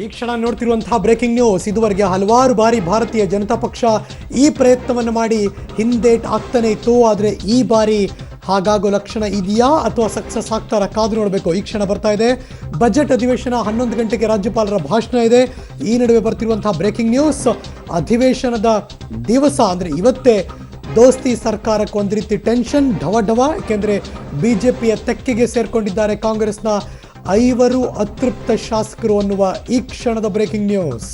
ಈ ಕ್ಷಣ ನೋಡ್ತಿರುವಂತಹ breaking news. ಇದುವರೆಗೆ ಹಲವಾರು ಬಾರಿ ಭಾರತೀಯ ಜನತಾ ಪಕ್ಷ ಈ ಪ್ರಯತ್ನವನ್ನು ಮಾಡಿ ಹಿಂದೇಟ್ ಆಗ್ತಾನೆ ಇತ್ತು. ಆದರೆ ಈ ಬಾರಿ ಹಾಗಾಗೋ ಲಕ್ಷಣ ಇದೆಯಾ ಅಥವಾ ಸಕ್ಸಸ್ ಆಗ್ತಾರ ಕಾದು ನೋಡಬೇಕು. ಈ ಕ್ಷಣ ಬರ್ತಾ ಇದೆ ಬಜೆಟ್ ಅಧಿವೇಶನ. 11 ಗಂಟೆಗೆ ರಾಜ್ಯಪಾಲರ ಭಾಷಣ ಇದೆ. ಈ ನಡುವೆ ಬರ್ತಿರುವಂತಹ ಬ್ರೇಕಿಂಗ್ ನ್ಯೂಸ್, ಅಧಿವೇಶನದ ದಿವಸ ಅಂದರೆ ಇವತ್ತೇ ದೋಸ್ತಿ ಸರ್ಕಾರಕ್ಕೆ ಒಂದು ರೀತಿ ಟೆನ್ಷನ್ ಢವ. ಯಾಕೆಂದರೆ ಬಿಜೆಪಿಯ ತೆಕ್ಕೆಗೆ ಸೇರ್ಕೊಂಡಿದ್ದಾರೆ ಕಾಂಗ್ರೆಸ್ನ 5 ಅತೃಪ್ತ ಶಾಸಕರು ಅನ್ನುವ ಈ ಕ್ಷಣದ ಬ್ರೇಕಿಂಗ್ ನ್ಯೂಸ್.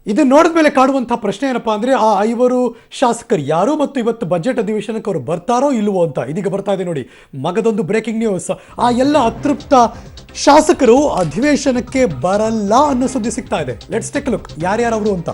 ಇದು ನೋಡಿದ ಮೇಲೆ ಕಾಡುವಂತಹ ಪ್ರಶ್ನೆ ಏನಪ್ಪಾ ಅಂದ್ರೆ, ಆ 5 ಶಾಸಕರು ಯಾರು ಮತ್ತು ಇವತ್ತು ಬಜೆಟ್ ಅಧಿವೇಶನಕ್ಕೆ ಅವರು ಬರ್ತಾರೋ ಇಲ್ವೋ ಅಂತ ಇದೀಗ ಬರ್ತಾ ಇದೆ ನೋಡಿ ಮಗದೊಂದು ಬ್ರೇಕಿಂಗ್ ನ್ಯೂಸ್. ಆ ಎಲ್ಲ ಅತೃಪ್ತ ಶಾಸಕರು ಅಧಿವೇಶನಕ್ಕೆ ಬರಲ್ಲ ಅನ್ನೋ ಸುದ್ದಿ ಸಿಗ್ತಾ ಇದೆ. ಲೆಟ್ಸ್ ಟೇಕ್ ಅ ಲುಕ್ ಯಾರ್ಯಾರವರು ಅಂತ.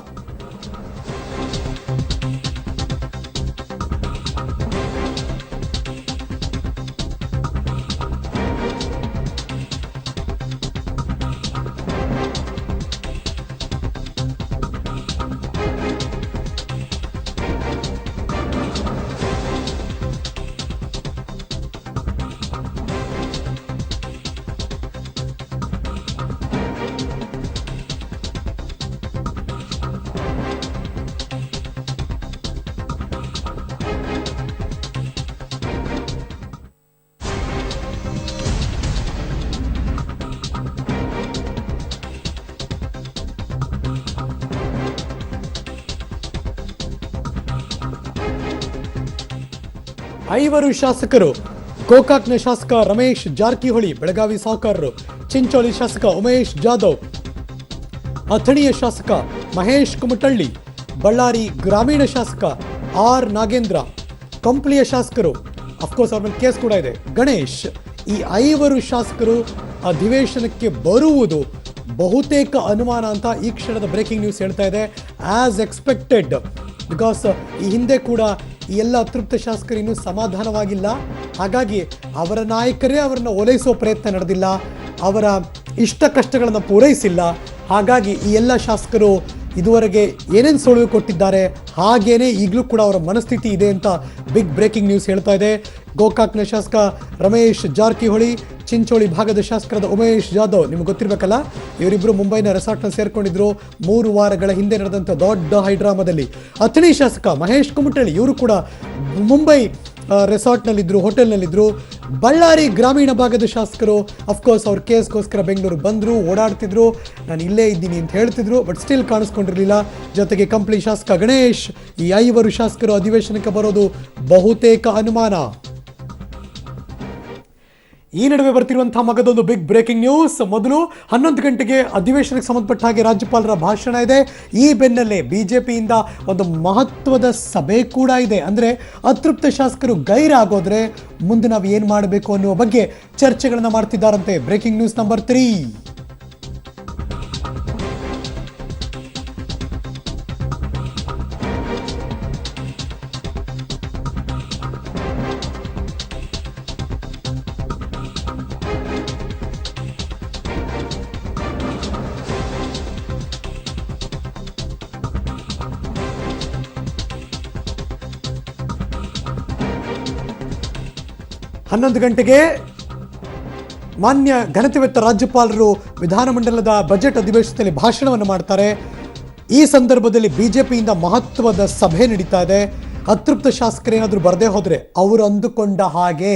ಐವರು ಶಾಸಕರು: ಗೋಕಾಕ್ನ ಶಾಸಕ ರಮೇಶ್ ಜಾರಕಿಹೊಳಿ, ಬೆಳಗಾವಿ ಸಾಹುಕಾರರು; ಚಿಂಚೋಳಿ ಶಾಸಕ ಉಮೇಶ್ ಜಾಧವ್, ಅಥಣಿಯ ಶಾಸಕ ಮಹೇಶ್ ಕುಮಟಳ್ಳಿ, ಬಳ್ಳಾರಿ ಗ್ರಾಮೀಣ ಶಾಸಕ ಆರ್ ನಾಗೇಂದ್ರ, ಕಂಪ್ಲಿಯ ಶಾಸಕರು, ಅಫ್ಕೋರ್ಸ್ ಅವ್ರ ಮೇಲೆ ಕೇಸ್ ಕೂಡ ಇದೆ, ಗಣೇಶ್. ಈ 5 ಶಾಸಕರು ಅಧಿವೇಶನಕ್ಕೆ ಬರುವುದು ಬಹುತೇಕ ಅನುಮಾನ ಅಂತ ಈ ಕ್ಷಣದ ಬ್ರೇಕಿಂಗ್ ನ್ಯೂಸ್ ಹೇಳ್ತಾ ಇದೆ. ಆಸ್ ಎಕ್ಸ್ಪೆಕ್ಟೆಡ್, ಬಿಕಾಸ್ ಈ ಹಿಂದೆ ಕೂಡ ಈ ಎಲ್ಲ ಅತೃಪ್ತ ಶಾಸಕರು ಇನ್ನೂ ಸಮಾಧಾನವಾಗಿಲ್ಲ. ಹಾಗಾಗಿ ಅವರ ನಾಯಕರೇ ಅವರನ್ನು ಓಲೈಸುವ ಪ್ರಯತ್ನ ನಡೆದಿಲ್ಲ, ಅವರ ಇಷ್ಟ ಕಷ್ಟಗಳನ್ನು ಪೂರೈಸಿಲ್ಲ. ಹಾಗಾಗಿ ಈ ಎಲ್ಲ ಶಾಸಕರು ಇದುವರೆಗೆ ಏನೇನು ಸುಳಿವು ಕೊಟ್ಟಿದ್ದಾರೆ ಹಾಗೇನೇ ಈಗಲೂ ಕೂಡ ಅವರ ಮನಸ್ಥಿತಿ ಇದೆ ಅಂತ ಬಿಗ್ ಬ್ರೇಕಿಂಗ್ ನ್ಯೂಸ್ ಹೇಳ್ತಾ ಇದೆ. ಗೋಕಾಕ್ನ ಶಾಸಕ ರಮೇಶ್ ಜಾರಕಿಹೊಳಿ, ಚಿಂಚೋಳಿ ಭಾಗದ ಶಾಸಕರಾದ ಉಮೇಶ್ ಜಾಧವ್, ನಿಮ್ಗೆ ಗೊತ್ತಿರಬೇಕಲ್ಲ, ಇವರಿಬ್ಬರು ಮುಂಬೈನ ರೆಸಾರ್ಟ್ನ ಸೇರ್ಕೊಂಡಿದ್ರು 3 ವಾರಗಳ ಹಿಂದೆ ನಡೆದಂಥ ದೊಡ್ಡ ಹೈಡ್ರಾಮಾದಲ್ಲಿ. ಅಥಣಿ ಶಾಸಕ ಮಹೇಶ್ ಕುಮಟಳ್ಳಿ, ಇವರು ಕೂಡ ಮುಂಬೈ ರೆಸಾರ್ಟ್ನಲ್ಲಿದ್ದರು, ಹೋಟೆಲ್ನಲ್ಲಿದ್ದರು. ಬಳ್ಳಾರಿ ಗ್ರಾಮೀಣ ಭಾಗದ ಶಾಸಕರು, ಅಫ್ಕೋರ್ಸ್ ಅವ್ರ ಕೇಸ್ಗೋಸ್ಕರ ಬೆಂಗಳೂರು ಬಂದರು, ಓಡಾಡ್ತಿದ್ರು, ನಾನು ಇಲ್ಲೇ ಇದ್ದೀನಿ ಅಂತ ಹೇಳ್ತಿದ್ರು, ಬಟ್ ಸ್ಟಿಲ್ ಕಾಣಿಸ್ಕೊಂಡಿರಲಿಲ್ಲ. ಜೊತೆಗೆ ಕಂಪ್ಲಿ ಶಾಸಕ ಗಣೇಶ್. ಈ 5 ಶಾಸಕರು ಅಧಿವೇಶನಕ್ಕೆ ಬರೋದು ಬಹುತೇಕ ಅನುಮಾನ. ಈ ನಡುವೆ ಬರ್ತಿರುವಂತಹ ಮಗದೊಂದು ಬಿಗ್ ಬ್ರೇಕಿಂಗ್ ನ್ಯೂಸ್. ಮೊದಲು 11 ಗಂಟೆಗೆ ಅಧಿವೇಶನಕ್ಕೆ ಸಂಬಂಧಪಟ್ಟ ಹಾಗೆ ರಾಜ್ಯಪಾಲರ ಭಾಷಣ ಇದೆ. ಈ ಬೆನ್ನಲ್ಲೇ ಬಿಜೆಪಿಯಿಂದ ಒಂದು ಮಹತ್ವದ ಸಭೆ ಕೂಡ ಇದೆ. ಅಂದರೆ ಅತೃಪ್ತ ಶಾಸಕರು ಗೈರಾಗೋದ್ರೆ ಮುಂದೆ ನಾವು ಏನು ಮಾಡಬೇಕು ಅನ್ನುವ ಬಗ್ಗೆ ಚರ್ಚೆಗಳನ್ನು ಮಾಡ್ತಿದ್ದಾರಂತೆ. Breaking news number 3. ಹನ್ನೊಂದು ಗಂಟೆಗೆ ಮಾನ್ಯ ಘನತೆವೆತ್ತ ರಾಜ್ಯಪಾಲರು ವಿಧಾನಮಂಡಲದ ಬಜೆಟ್ ಅಧಿವೇಶನದಲ್ಲಿ ಭಾಷಣವನ್ನು ಮಾಡ್ತಾರೆ. ಈ ಸಂದರ್ಭದಲ್ಲಿ ಬಿಜೆಪಿಯಿಂದ ಮಹತ್ವದ ಸಭೆ ನಡೀತಾ ಇದೆ. ಅತೃಪ್ತ ಶಾಸಕರೇನಾದರೂ ಬರದೇ ಹೋದರೆ, ಅವರು ಅಂದುಕೊಂಡ ಹಾಗೆ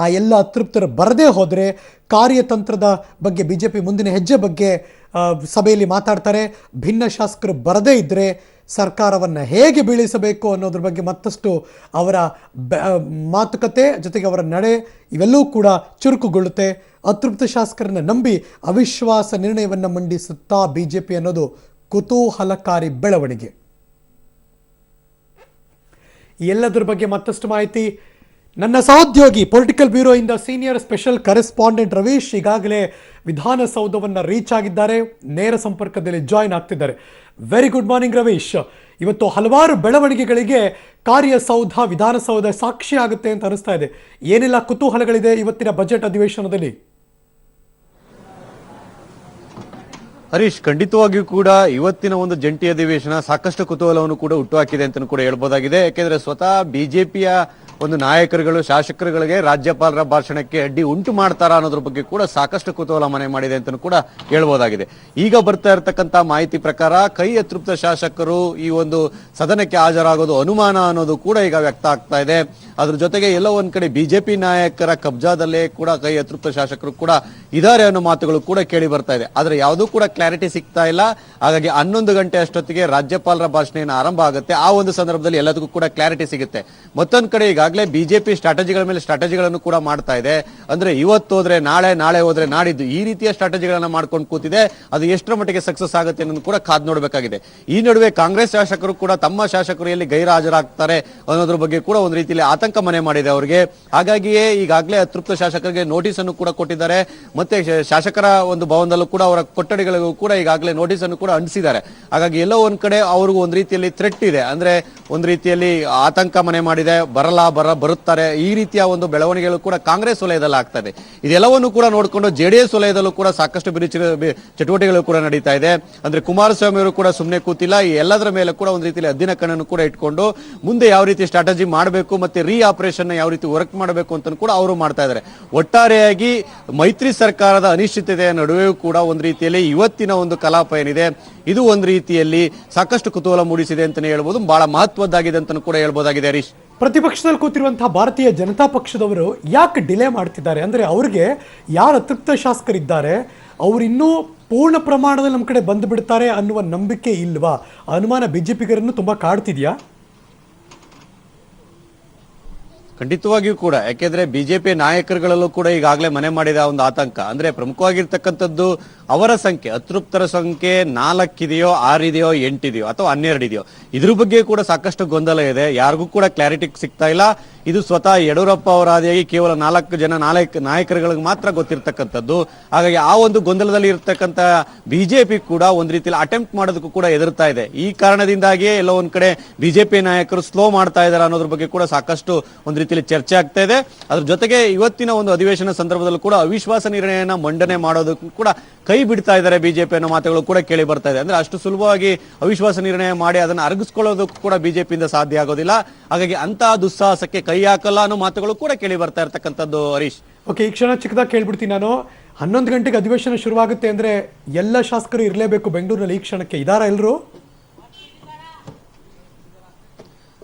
ಆ ಎಲ್ಲ ಅತೃಪ್ತರು ಬರದೇ ಹೋದರೆ ಕಾರ್ಯತಂತ್ರದ ಬಗ್ಗೆ, ಬಿಜೆಪಿ ಮುಂದಿನ ಹೆಜ್ಜೆ ಬಗ್ಗೆ ಸಭೆಯಲ್ಲಿ ಮಾತಾಡ್ತಾರೆ. ಭಿನ್ನ ಶಾಸಕರು ಬರದೇ ಇದ್ದರೆ ಸರ್ಕಾರವನ್ನು ಹೇಗೆ ಬೀಳಿಸಬೇಕು ಅನ್ನೋದ್ರ ಬಗ್ಗೆ ಮತ್ತಷ್ಟು ಅವರ ಮಾತುಕತೆ ಜೊತೆಗೆ ಅವರ ನಡೆ ಇವೆಲ್ಲವೂ ಕೂಡ ಚುರುಕುಗೊಳ್ಳುತ್ತೆ. ಅತೃಪ್ತ ಶಾಸಕರನ್ನು ನಂಬಿ ಅವಿಶ್ವಾಸ ನಿರ್ಣಯವನ್ನು ಮಂಡಿಸುತ್ತಾ ಬಿಜೆಪಿ ಅನ್ನೋದು ಕುತೂಹಲಕಾರಿ ಬೆಳವಣಿಗೆ. ಎಲ್ಲದರ ಬಗ್ಗೆ ಮತ್ತಷ್ಟು ಮಾಹಿತಿ ನನ್ನ ಸಹೋದ್ಯೋಗಿ ಪೊಲಿಟಿಕಲ್ ಬ್ಯೂರೋ ಇಂದ ಸೀನಿಯರ್ ಸ್ಪೆಷಲ್ ಕರೆಸ್ಪಾಂಡೆಂಟ್ ರವೀಶ್ ಈಗಾಗಲೇ ವಿಧಾನಸೌಧವನ್ನು ರೀಚ್ ಆಗಿದ್ದಾರೆ, ನೇರ ಸಂಪರ್ಕದಲ್ಲಿ ಜಾಯಿನ್ ಆಗ್ತಿದ್ದಾರೆ. Very good morning Ravish. ಇವತ್ತು ಹಲವಾರು ಬೆಳವಣಿಗೆಗಳಿಗೆ ಕಾರ್ಯಸೌಧ ವಿಧಾನಸೌಧ ಸಾಕ್ಷಿ ಆಗುತ್ತೆ ಅಂತ ಅನಿಸ್ತಾ ಇದೆ. ಏನೆಲ್ಲ ಕುತೂಹಲಗಳಿದೆ ಇವತ್ತಿನ ಬಜೆಟ್ ಅಧಿವೇಶನದಲ್ಲಿ? ಹರೀಶ್, ಖಂಡಿತವಾಗಿಯೂ ಕೂಡ ಇವತ್ತಿನ ಒಂದು ಜಂಟಿ ಅಧಿವೇಶನ ಸಾಕಷ್ಟು ಕುತೂಹಲವನ್ನು ಕೂಡ ಹುಟ್ಟುಹಾಕಿದೆ ಅಂತ ಕೂಡ ಹೇಳ್ಬೋದಾಗಿದೆ. ಯಾಕೆಂದ್ರೆ ಸ್ವತಃ ಬಿಜೆಪಿಯ ಒಂದು ನಾಯಕರುಗಳು, ಶಾಸಕರುಗಳಿಗೆ ರಾಜ್ಯಪಾಲರ ಭಾಷಣಕ್ಕೆ ಅಡ್ಡಿ ಉಂಟು ಮಾಡ್ತಾರಾ ಅನ್ನೋದ್ರ ಬಗ್ಗೆ ಕೂಡ ಸಾಕಷ್ಟು ಕುತೂಹಲ ಮನೆ ಮಾಡಿದೆ ಅಂತ ಕೂಡ ಹೇಳ್ಬೋದಾಗಿದೆ. ಈಗ ಬರ್ತಾ ಇರತಕ್ಕಂತ ಮಾಹಿತಿ ಪ್ರಕಾರ ಕೈ ಅತೃಪ್ತ ಶಾಸಕರು ಈ ಒಂದು ಸದನಕ್ಕೆ ಹಾಜರಾಗೋದು ಅನುಮಾನ ಅನ್ನೋದು ಕೂಡ ಈಗ ವ್ಯಕ್ತ ಆಗ್ತಾ ಇದೆ. ಅದ್ರ ಜೊತೆಗೆ ಎಲ್ಲೋ ಒಂದ್ ಕಡೆ ಬಿಜೆಪಿ ನಾಯಕರ ಕಬ್ಜಾದಲ್ಲೇ ಕೂಡ ಕೈ ಅತೃಪ್ತ ಶಾಸಕರು ಕೂಡ ಇದಾರೆ ಅನ್ನೋ ಮಾತುಗಳು ಕೂಡ ಕೇಳಿ ಬರ್ತಾ ಇದೆ. ಆದ್ರೆ ಯಾವುದೂ ಕೂಡ ಕ್ಲಾರಿಟಿ ಸಿಗ್ತಾ ಇಲ್ಲ. ಹಾಗಾಗಿ 11 ಗಂಟೆ ಅಷ್ಟೊತ್ತಿಗೆ ರಾಜ್ಯಪಾಲರ ಭಾಷಣ ಆರಂಭ ಆಗುತ್ತೆ. ಆ ಒಂದು ಸಂದರ್ಭದಲ್ಲಿ ಎಲ್ಲದಕ್ಕೂ ಕೂಡ ಕ್ಲಾರಿಟಿ ಸಿಗುತ್ತೆ. ಮತ್ತೊಂದ್ ಕಡೆ ಈಗಾಗಲೇ ಬಿಜೆಪಿ ಸ್ಟ್ರಾಟಜಿಗಳ ಮೇಲೆ ಸ್ಟ್ರಾಟಜಿಗಳನ್ನು ಕೂಡ ಮಾಡ್ತಾ ಇದೆ. ಅಂದ್ರೆ ಇವತ್ತು ಹೋದ್ರೆ ನಾಳೆ, ನಾಳೆ ಹೋದ್ರೆ ನಾಡಿದ್ದು, ಈ ರೀತಿಯ ಸ್ಟ್ರಾಟಜಿಗಳನ್ನ ಮಾಡ್ಕೊಂಡು ಕೂತಿದೆ. ಅದು ಎಷ್ಟರ ಮಟ್ಟಿಗೆ ಸಕ್ಸಸ್ ಆಗುತ್ತೆ ಅನ್ನೋದು ಕೂಡ ಕಾದ್ ನೋಡ್ಬೇಕಾಗಿದೆ. ಈ ನಡುವೆ ಕಾಂಗ್ರೆಸ್ ಶಾಸಕರು ಕೂಡ ತಮ್ಮ ಶಾಸಕರು ಎಲ್ಲಿ ಗೈರು ಹಾಜರಾಗ್ತಾರೆ ಅನ್ನೋದ್ರ ಬಗ್ಗೆ ಕೂಡ ಒಂದು ರೀತಿಯಲ್ಲಿ ಆತಂಕ ಮನೆ ಮಾಡಿದೆ ಅವರಿಗೆ. ಹಾಗಾಗಿಯೇ ಈಗಾಗಲೇ ಅತೃಪ್ತ ಶಾಸಕರಿಗೆ ನೋಟಿಸ್ ಅನ್ನು ಕೂಡ ಕೊಟ್ಟಿದ್ದಾರೆ. ಮತ್ತೆ ಶಾಸಕರ ಒಂದು ಭವನದಲ್ಲೂ ಕೂಡ ಅವರ ಕೊಠಡಿಗಳಿಗೂ ಕೂಡ ಈಗಾಗಲೇ ನೋಟಿಸ್ ಅನ್ನು ಕೂಡ ಅಂಟಿಸಿದ್ದಾರೆ. ಹಾಗಾಗಿ ಎಲ್ಲೋ ಒಂದ್ ಕಡೆ ಅವ್ರಿಗೂ ಒಂದ್ ರೀತಿಯಲ್ಲಿ ಥ್ರೆಟ್ ಇದೆ, ಅಂದ್ರೆ ಒಂದ್ ರೀತಿಯಲ್ಲಿ ಆತಂಕ ಮನೆ ಮಾಡಿದೆ. ಬರುತ್ತಾರೆ, ಈ ರೀತಿಯ ಒಂದು ಬೆಳವಣಿಗೆಗಳು ಕೂಡ ಕಾಂಗ್ರೆಸ್ ವಲಯದಲ್ಲಿ ಆಗ್ತಾ ಇದೆ. ಇದೆಲ್ಲವನ್ನು ಕೂಡ ನೋಡಿಕೊಂಡು ಜೆಡಿಎಸ್ ವಲಯದಲ್ಲೂ ಕೂಡ ಸಾಕಷ್ಟು ಚಟುವಟಿಕೆಗಳು ಕೂಡ ನಡೀತಾ ಇದೆ. ಅಂದ್ರೆ ಕುಮಾರಸ್ವಾಮಿ ಅವರು ಕೂಡ ಸುಮ್ಮನೆ ಕೂತಿಲ್ಲ. ಈ ಎಲ್ಲದರ ಮೇಲೆ ಕೂಡ ಒಂದ್ ರೀತಿಯಲ್ಲಿ ಹದ್ದಿನ ಕಣ್ಣನ್ನು ಕೂಡ ಇಟ್ಕೊಂಡು ಮುಂದೆ ಯಾವ ರೀತಿ ಸ್ಟ್ರಾಟಜಿ ಮಾಡಬೇಕು, ಮತ್ತೆ ರೀ ಆಪರೇಷನ್ ಯಾವ ರೀತಿ ವರ್ಕ್ ಮಾಡಬೇಕು ಅಂತ ಕೂಡ ಅವರು ಮಾಡ್ತಾ ಇದ್ದಾರೆ. ಒಟ್ಟಾರೆಯಾಗಿ ಮೈತ್ರಿ ಸರ್ಕಾರದ ಅನಿಶ್ಚಿತತೆಯ ನಡುವೆಯೂ ಕೂಡ ಒಂದ್ ರೀತಿಯಲ್ಲಿ ಇವತ್ತಿನ ಒಂದು ಕಲಾಪ ಏನಿದೆ ಇದು ಒಂದ್ ರೀತಿಯಲ್ಲಿ ಸಾಕಷ್ಟು ಕುತೂಹಲ ಮೂಡಿಸಿದೆ ಅಂತಾನೆ ಹೇಳ್ಬೋದು. ಬಹಳ ಮಹತ್ವದ್ದಾಗಿದೆ ಅಂತ ಕೂಡ ಹೇಳ್ಬೋದಾಗಿದೆ. ಹರೀಶ್, ಪ್ರತಿಪಕ್ಷದಲ್ಲಿ ಕೂತಿರುವಂತಹ ಭಾರತೀಯ ಜನತಾ ಪಕ್ಷದವರು ಯಾಕೆ ಡಿಲೇ ಮಾಡ್ತಿದ್ದಾರೆ? ಅಂದ್ರೆ ಅವ್ರಿಗೆ ಯಾರು ಅತೃಪ್ತ ಶಾಸಕರಿದ್ದಾರೆ ಅವ್ರು ಇನ್ನೂ ಪೂರ್ಣ ಪ್ರಮಾಣದಲ್ಲಿ ನಮ್ಮ ಕಡೆ ಬಂದು ಬಿಡ್ತಾರೆ ಅನ್ನುವ ನಂಬಿಕೆ ಇಲ್ವಾ? ಅನುಮಾನ ಬಿಜೆಪಿಗರನ್ನು ತುಂಬಾ ಕಾಡ್ತಿದ್ಯಾ? ಖಂಡಿತವಾಗಿಯೂ ಕೂಡ. ಯಾಕೆಂದ್ರೆ ಬಿಜೆಪಿ ನಾಯಕರುಗಳಲ್ಲೂ ಕೂಡ ಈಗಾಗಲೇ ಮನೆ ಮಾಡಿದ ಒಂದು ಆತಂಕ. ಅಂದ್ರೆ ಪ್ರಮುಖವಾಗಿರ್ತಕ್ಕಂಥದ್ದು ಅವರ ಸಂಖ್ಯೆ, ಅತೃಪ್ತರ ಸಂಖ್ಯೆ 4 ಇದೆಯೋ, 6 ಇದೆಯೋ, 8 ಇದೆಯೋ ಅಥವಾ 12 ಇದೆಯೋ, ಇದ್ರ ಬಗ್ಗೆ ಕೂಡ ಸಾಕಷ್ಟು ಗೊಂದಲ ಇದೆ. ಯಾರಿಗೂ ಕೂಡ ಕ್ಲಾರಿಟಿ ಸಿಗ್ತಾ ಇಲ್ಲ. ಇದು ಸ್ವತಃ ಯಡಿಯೂರಪ್ಪ ಅವರ ಆದಿಯಾಗಿ ಕೇವಲ 4 ಜನ ನಾಯಕರುಗಳಿಗೆ ಮಾತ್ರ ಗೊತ್ತಿರ್ತಕ್ಕಂಥದ್ದು. ಹಾಗಾಗಿ ಆ ಒಂದು ಗೊಂದಲದಲ್ಲಿ ಇರ್ತಕ್ಕಂಥ ಬಿಜೆಪಿ ಕೂಡ ಒಂದ್ ರೀತಿಯಲ್ಲಿ ಅಟೆಂಪ್ಟ್ ಮಾಡೋದಕ್ಕೂ ಕೂಡ ಎದುರ್ತಾ ಇದೆ. ಈ ಕಾರಣದಿಂದಾಗಿಯೇ ಎಲ್ಲೋ ಒಂದ್ ಕಡೆ ಬಿಜೆಪಿ ನಾಯಕರು ಸ್ಲೋ ಮಾಡ್ತಾ ಇದ್ದಾರೆ ಅನ್ನೋದ್ರ ಬಗ್ಗೆ ಕೂಡ ಸಾಕಷ್ಟು ಒಂದ್ ರೀತಿಯಲ್ಲಿ ಚರ್ಚೆ ಆಗ್ತಾ ಇದೆ. ಅದ್ರ ಜೊತೆಗೆ ಇವತ್ತಿನ ಒಂದು ಅಧಿವೇಶನ ಸಂದರ್ಭದಲ್ಲೂ ಕೂಡ ಅವಿಶ್ವಾಸ ನಿರ್ಣಯನ ಮಂಡನೆ ಮಾಡೋದಕ್ಕೂ ಕೂಡ ಕೈ ಬಿಡ್ತಾ ಇದ್ದಾರೆ ಬಿಜೆಪಿ ಅನ್ನೋ ಮಾತುಗಳು ಕೂಡ ಕೇಳಿ ಬರ್ತಾ ಇದೆ. ಅಂದ್ರೆ ಅಷ್ಟು ಸುಲಭವಾಗಿ ಅವಿಶ್ವಾಸ ನಿರ್ಣಯ ಮಾಡಿ ಅದನ್ನು ಅರಗಿಸ್ಕೊಳ್ಳೋದಕ್ಕೂ ಕೂಡ ಬಿಜೆಪಿಯಿಂದ ಸಾಧ್ಯ ಆಗೋದಿಲ್ಲ. ಹಾಗಾಗಿ ಅಂತಹ ದುಸ್ಸಾಹಸಕ್ಕೆ ಕೈ ಹಾಕಲ್ಲ ಅನ್ನೋ ಮಾತುಗಳು ಕೂಡ ಕೇಳಿ ಬರ್ತಾ ಇರ್ತಕ್ಕಂಥದ್ದು. ಹರೀಶ್, ಓಕೆ, ಈ ಕ್ಷಣ ಚಿಕ್ಕದಾಗಿ ಕೇಳ್ಬಿಡ್ತೀನಿ ನಾನು. 11 ಗಂಟೆಗೆ ಅಧಿವೇಶನ ಶುರುವಾಗುತ್ತೆ ಅಂದ್ರೆ ಎಲ್ಲ ಶಾಸಕರು ಇರಲೇಬೇಕು ಬೆಂಗಳೂರಿನಲ್ಲಿ. ಈ ಕ್ಷಣಕ್ಕೆ ಇದಾರ ಎಲ್ಲರೂ?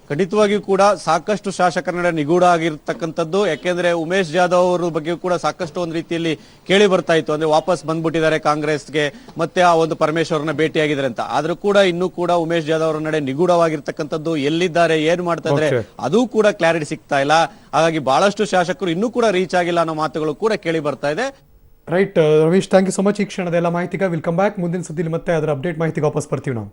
ಖಂಡಿತವಾಗಿಯೂ ಕೂಡ ಸಾಕಷ್ಟು ಶಾಸಕರ ನಡೆ ನಿಗೂಢ ಆಗಿರ್ತಕ್ಕಂಥದ್ದು. ಯಾಕೆಂದ್ರೆ ಉಮೇಶ್ ಜಾಧವ್ ಅವರ ಬಗ್ಗೆ ಕೂಡ ಸಾಕಷ್ಟು ಒಂದು ರೀತಿಯಲ್ಲಿ ಕೇಳಿ ಬರ್ತಾ ಇತ್ತು. ಅಂದ್ರೆ ವಾಪಸ್ ಬಂದ್ಬಿಟ್ಟಿದ್ದಾರೆ ಕಾಂಗ್ರೆಸ್ಗೆ, ಮತ್ತೆ ಆ ಒಂದು ಪರಮೇಶ್ವರ್ನ ಭೇಟಿಯಾಗಿದ್ದಾರೆ ಅಂತ. ಆದ್ರೂ ಕೂಡ ಇನ್ನೂ ಕೂಡ ಉಮೇಶ್ ಜಾಧವ್ ಅವರ ನಡೆ ನಿಗೂಢವಾಗಿರ್ತಕ್ಕಂಥದ್ದು. ಎಲ್ಲಿದ್ದಾರೆ, ಏನ್ ಮಾಡ್ತಾ ಇದ್ದಾರೆ, ಅದು ಕೂಡ ಕ್ಲಾರಿಟಿ ಸಿಗ್ತಾ ಇಲ್ಲ. ಹಾಗಾಗಿ ಬಹಳಷ್ಟು ಶಾಸಕರು ಇನ್ನೂ ಕೂಡ ರೀಚ್ ಆಗಿಲ್ಲ ಅನ್ನೋ ಮಾತುಗಳು ಕೂಡ ಕೇಳಿ ಬರ್ತಾ ಇದೆ. Right Ravish, thank you so much. ಈ ಕ್ಷಣದ ಎಲ್ಲ ಮಾಹಿತಿಗೆ ವಿಲ್ ಕಮ್ ಬ್ಯಾಕ್. ಮುಂದಿನ ಸುದ್ದಿಲಿ ಮತ್ತೆ ಅದರ ಅಪ್ಡೇಟ್ ಮಾಹಿತಿಗೆ ವಾಪಸ್ ಬರ್ತೀವಿ ನಾವು.